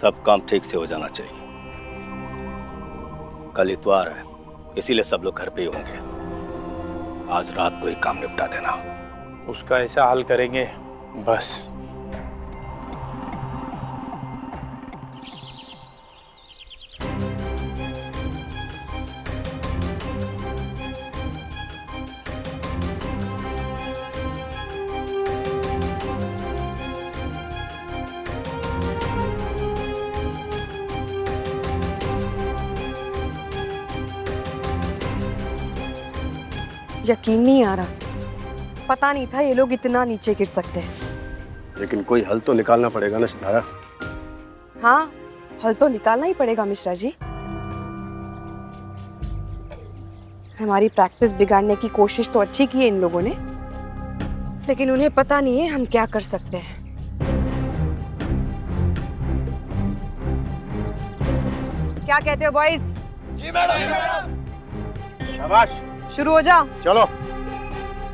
सब काम ठीक से हो जाना चाहिए। कल इतवार है, इसीलिए सब लोग घर पे ही होंगे। आज रात को ही काम निपटा देना। उसका ऐसा हाल करेंगे बस। यकीन नहीं आ रहा, पता नहीं था ये लोग इतना नीचे गिर सकते हैं। लेकिन कोई हल तो निकालना पड़ेगा ना सितारा। हाँ, हल तो निकालना ही पड़ेगा मिश्रा जी। हमारी प्रैक्टिस बिगाड़ने की कोशिश तो अच्छी की है इन लोगों ने, लेकिन उन्हें पता नहीं है हम क्या कर सकते हैं। क्या कहते हो बॉयज? जी मैडम। शाबाश, शुरू हो जाओ। चलो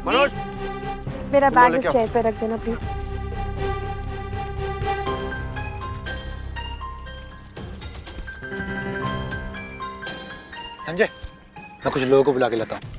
मनोज, मेरा तुम बैग लेके इस आओ। चेयर पे रख देना प्लीज। संजय, मैं कुछ लोगों को बुला के लाता हूँ।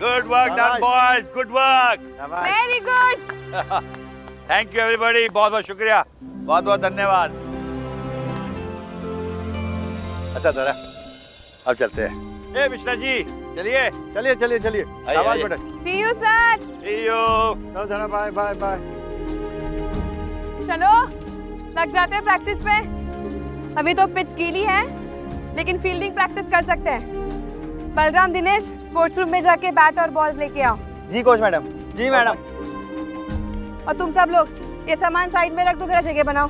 Good work done, boys. Good work. Very good. Thank you everybody. बहुत बहुत शुक्रिया, बहुत बहुत धन्यवाद। अच्छा जरा अब चलते हैं। ए मिश्रा जी चलिए। चलिए चलिए चलिए। शाबाश आइए। बेटा। सी यू सर। See you. चलो जरा, बाय बाय बाय। चलो लग जाते हैं प्रैक्टिस में। अभी तो पिच गीली है, लेकिन फील्डिंग प्रैक्टिस कर सकते हैं। बलराम, दिनेश, स्पोर्ट्स रूम में जाके बैट और बॉल्स लेके आओ। जी कोच मैडम। जी मैडम। और तुम सब लोग ये सामान साइड में रख दो, जरा जगह बनाओ।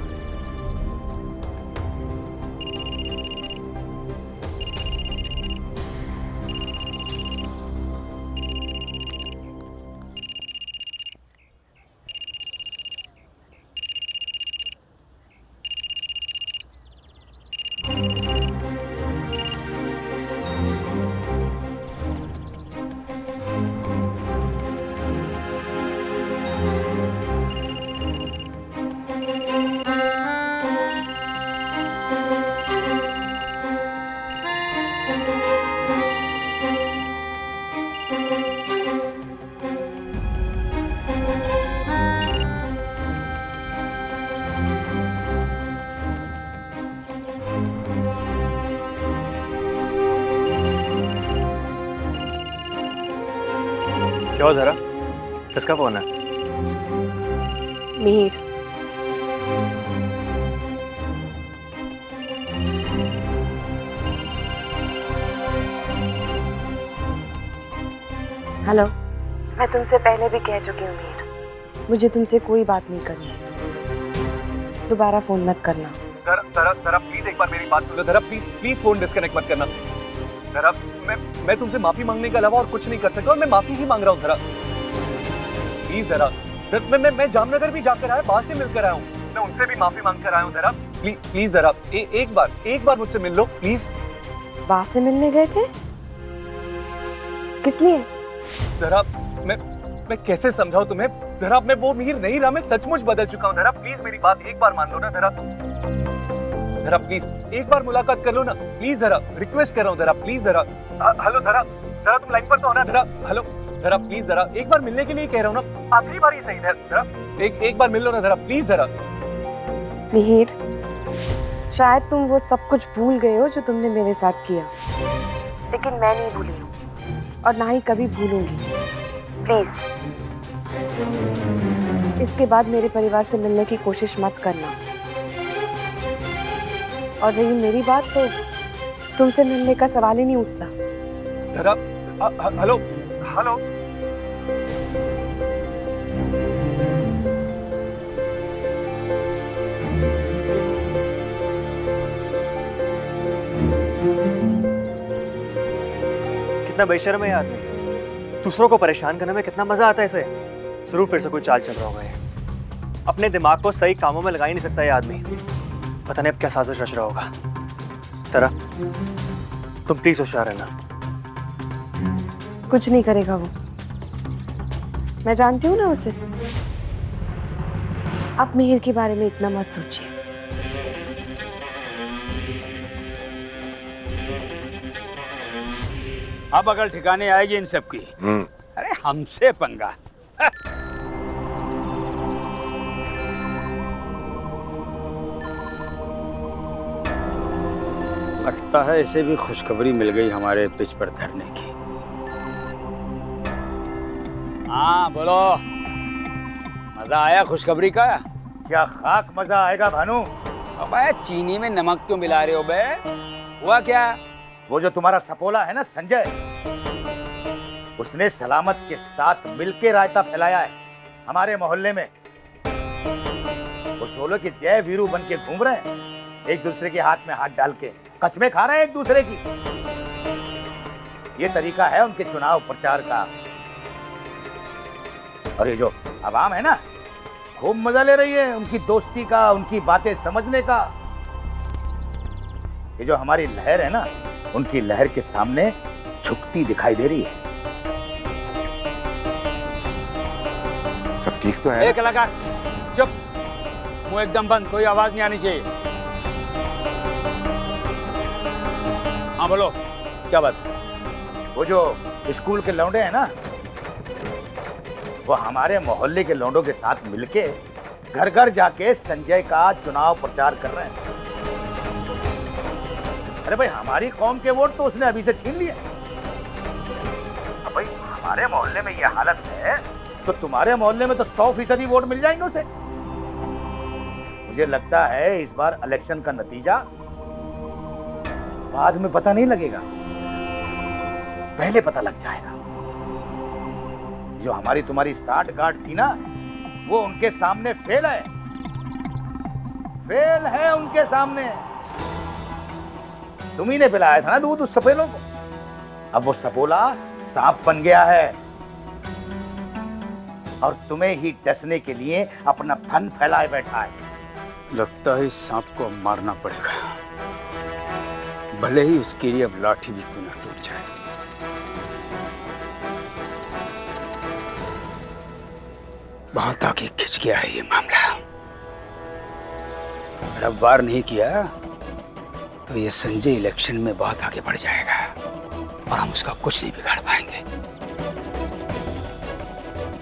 क्या हो जरा? किसका फोन है? मिहिर। हेलो। मैं तुमसे पहले भी कह चुकी हूँ मिहिर, मुझे तुमसे कोई बात नहीं करनी। दोबारा फोन मत करना। सर जरा प्लीज एक बार मेरी बात सुनो जरा, प्लीज फोन डिस्कनेक्ट मत करना जरा। मैं तुमसे माफी मांगने के अलावा और कुछ नहीं कर सकता, और मैं माफी ही मांग रहा हूँ जरा, प्लीज जरा। मैं जामनगर भी जाकर आया, वहां से मिलकर आया हूँ, मैं उनसे भी माफी मांग कर आया हूँ जरा। प्लीज जरा एक बार मुझसे मिल लो प्लीज। वहां से मिलने गए थे? किस लिए? जरा मैं कैसे समझाऊं तुम्हें जरा, मैं वो मीर नहीं रहा, मैं सचमुच बदल चुका हूँ जरा। प्लीज मेरी बात एक बार मान लो ना जरा, प्लीज एक बार मुलाकात कर लो ना प्लीज, जरा रिक्वेस्ट कर रहा हूँ जरा, प्लीज जरा। हेलो जरा तुम लाइन पर तो हो ना जरा, हेलो जरा प्लीज जरा एक बार मिलने के लिए कह रहा हूँ ना, आखिरी बार ही सही है जरा, एक बार मिल लो ना जरा प्लीज जरा। मिहिर, शायद तुम वो सब कुछ भूल गए हो जो तुमने मेरे साथ किया, लेकिन मैं नहीं भूली हूँ और ना ही कभी भूलूंगी। प्लीज इसके बाद मेरे परिवार से मिलने की कोशिश मत करना, और रही मेरी बात तो तुमसे मिलने का सवाल ही नहीं उठता। जरा हेलो हेलो कितना बेशर्म है ये आदमी, दूसरों को परेशान करने में कितना मजा आता है इसे। जरूर फिर से कोई चाल चल रहा होगा ये, अपने दिमाग को सही कामों में लगा ही नहीं सकता ये आदमी। पता नहीं अब क्या साजिश रच रहा होगा। तरा तुम प्लीज होशियार रहना। कुछ नहीं करेगा वो, मैं जानती हूँ ना उसे। आप मिहिर के बारे में इतना मत सोचिए। अब अगर ठिकाने आएगी इन सब की। अरे हमसे पंगा। लगता है इसे भी खुशखबरी मिल गई हमारे पिच पर धरने की। हाँ बोलो, मजा आया खुशखबरी का? क्या खाक मजा आएगा भानु। अबे चीनी में नमक क्यों मिला रहे हो बे? हुआ क्या? वो जो तुम्हारा सपोला है ना संजय, उसने सलामत के साथ मिलके रायता फैलाया है हमारे मोहल्ले में। वो शोले के जय वीरू बन के घूम रहे हैं, एक दूसरे के हाथ में हाथ डाल के कस्में खा रहे हैं एक दूसरे की। ये तरीका है उनके चुनाव प्रचार का। और ये जो आवाम है ना, खूब मजा ले रही है उनकी दोस्ती का, उनकी बातें समझने का। ये जो हमारी लहर है ना, उनकी लहर के सामने झुकती दिखाई दे रही है। सब ठीक तो है? कलाकार चुप, मुंह एकदम बंद, कोई आवाज नहीं आनी चाहिए। हाँ बोलो, क्या बात? वो जो स्कूल के लौंडे हैं ना, वो हमारे मोहल्ले के लौंडों के साथ मिलके घर घर जाके संजय का चुनाव प्रचार कर रहे हैं। अरे भाई, हमारी कौम के वोट तो उसने अभी से छीन लिए। अब भाई हमारे मोहल्ले में ये हालत है तो तुम्हारे मोहल्ले में तो 100% वोट मिल जाएंगे उसे। मुझे लगता है इस बार इलेक्शन का नतीजा बाद में पता नहीं लगेगा, पहले पता लग जाएगा। जो हमारी तुम्हारी साठ गांठ थी ना, वो उनके सामने फेल है, फेल है उनके सामने। तुम्ही ने पिलाया था ना दूध उस सपेलों को, अब वो सपोला सांप बन गया है और तुम्हें ही डसने के लिए अपना फन फैलाए बैठा है। लगता है इस सांप को मारना पड़ेगा, भले ही उसके लिए अब लाठी भी क्यों न टूट जाए। बहुत आगे खिंच गया है ये मामला। अगर अब वार नहीं किया तो ये संजय इलेक्शन में बहुत आगे बढ़ जाएगा और हम उसका कुछ नहीं बिगाड़ पाएंगे।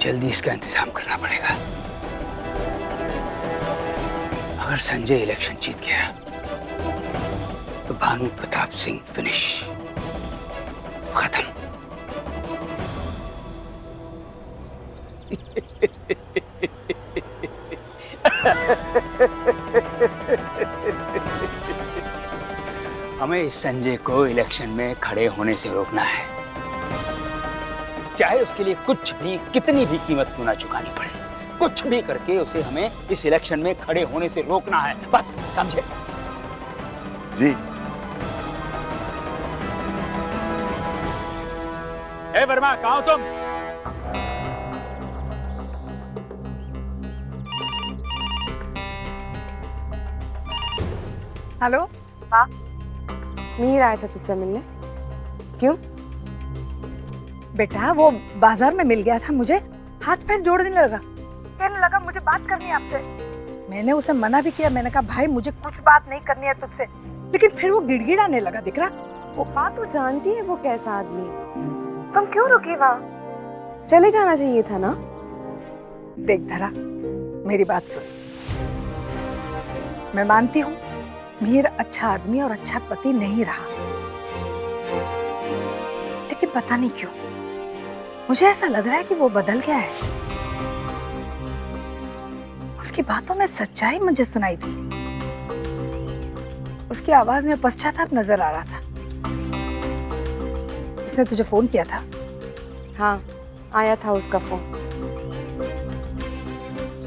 जल्दी इसका इंतजाम करना पड़ेगा। अगर संजय इलेक्शन जीत गया तो भानु प्रताप सिंह फिनिश, खत्म। हमें इस संजय को इलेक्शन में खड़े होने से रोकना है, चाहे उसके लिए कुछ भी, कितनी भी कीमत क्यों ना चुकानी पड़े। कुछ भी करके उसे हमें इस इलेक्शन में खड़े होने से रोकना है, बस समझे? जी। ए वर्मा, कहाँ हो तुम? हेलो हाँ मीर आया था तुझसे मिलने। क्यों? बेटा वो बाजार में मिल गया था मुझे, हाथ पैर जोड़ने लगा, कहने लगा मुझे बात करनी है आपसे। मैंने उसे मना भी किया, मैंने कहा भाई मुझे कुछ बात नहीं करनी है तुझसे, लेकिन फिर वो गिड़गिड़ाने लगा। दिख रहा वो बात तू जानती है वो कैसा आदमी है। तुम क्यों रुकी वहाँ? चले जाना चाहिए था ना। देख धरा, मेरी बात सुन। मैं मानती हूँ मीर अच्छा आदमी और अच्छा पति नहीं रहा, लेकिन पता नहीं क्यों मुझे ऐसा लग रहा है कि वो बदल गया है। उसकी बातों में सच्चाई मुझे सुनाई दी, उसकी आवाज में पश्चाताप नजर आ रहा था। उसने तुझे फोन किया था? हाँ आया था उसका फोन,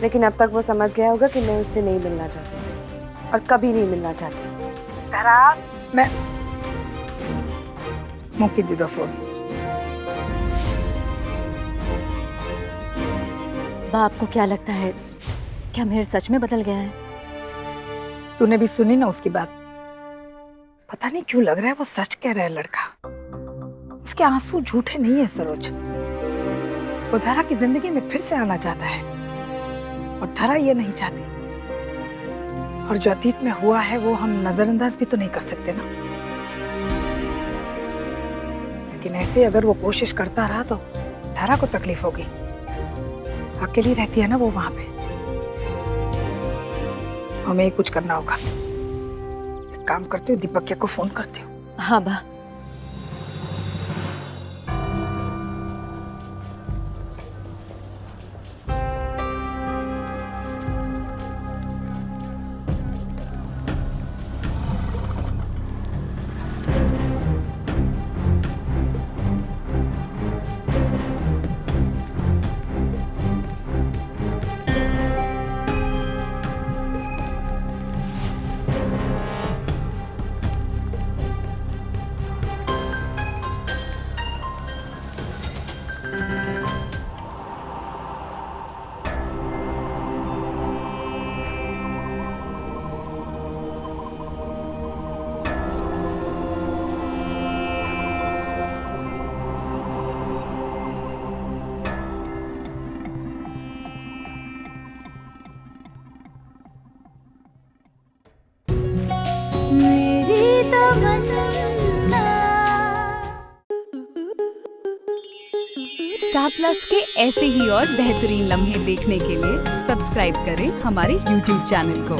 लेकिन अब तक वो समझ गया होगा कि मैं उससे नहीं मिलना चाहती और कभी नहीं मिलना चाहती। मैं मुक्ति दे दो फोन। बाप को क्या लगता है, क्या मीर सच में बदल गया है? तूने भी सुनी ना उसकी बात? पता नहीं क्यों लग रहा है वो सच कह रहा है लड़का। उसके आंसू झूठे नहीं है सरोज। वो धरा की जिंदगी में फिर से आना चाहता है और धरा ये नहीं चाहती। और जो अतीत में हुआ है वो हम नजरअंदाज भी तो नहीं कर सकते ना। लेकिन ऐसे अगर वो कोशिश करता रहा तो धरा को तकलीफ होगी। अकेली रहती है ना वो वहां पे। हमें कुछ करना होगा। एक काम करती हूँ, दीपक को फोन करती हूँ। हाँ बा। स्टार प्लस के ऐसे ही और बेहतरीन लम्हे देखने के लिए सब्सक्राइब करें हमारे YouTube चैनल को।